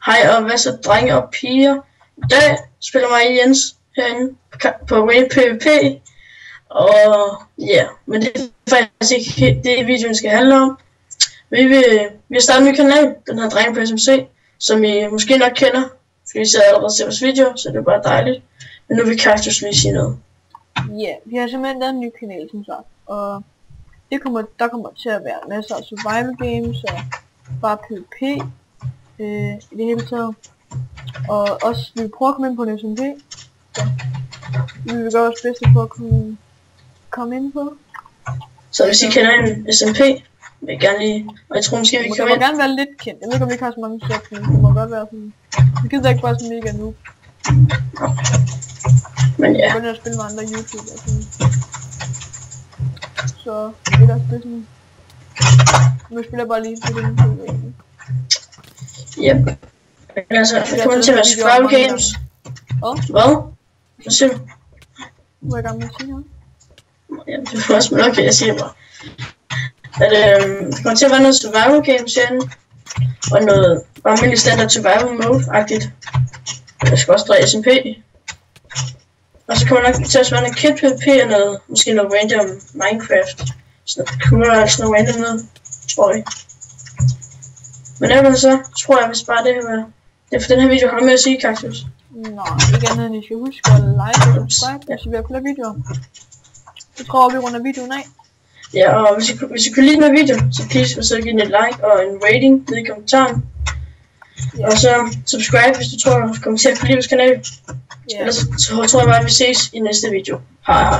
Hej og hvad så drenge og piger. I dag spiller mig Jens herinde på Raid PvP. Og ja, men det er faktisk ikke det videoen skal handle om. Vi har startet en ny kanal, den her Drenge på SMC, som I måske nok kender, fordi I sidder allerede til vores video, så det er bare dejligt. Men nu vil Kaktus lige sige noget. Ja, vi har simpelthen lavet en ny kanal, som sagt, og der kommer til at være masser af survival games og bare PvP i det hele taget. Og også vi vil prøve at komme ind på en SMG. Så vi vil gøre vores bedste for at kunne komme ind på. Så hvis I kender en SMP, vil jeg gerne lige, og jeg tror måske vi kan Det må gerne være lidt kendt. Jeg ved ikke om vi ikke har så mange subs, men det må godt være sådan. Vi gider ikke bare sådan mega nu. Men ja. Jeg begynder at spille med andre YouTube og sådan. Så det er også det sådan. Nu spiller jeg bare lige på den TV. Yep. Altså, det kommer til at være survival games. Hvad? Hvad siger du? Hvor er jeg gang med at sige her? Ja, det var også, men okay, jeg siger bare. At det kommer til at være noget survival games herinde. Og noget bare almindelig standard survival mode-agtigt. Jeg skal også dreje SMP. Og så kommer nok til at være noget kit PvP og noget, måske noget random Minecraft. Sådan noget kura og sådan noget random noget, tror jeg. Men ellers så tror jeg, hvis bare det her det for den her video har med at sige, Kaktus. Nej, ikke andet end I skal huske at like og subscribe, hvis I vil have flere videoer. Så tror vi runder videoen af. Ja, og hvis I kunne lide den her video, så please så giv den et like og en rating nede i kommentaren. Ja. Og så subscribe, hvis du tror, du kommer til at kunne lide vores kanal. Ja. Ellers så tror jeg bare, at vi ses i næste video. Hej hej.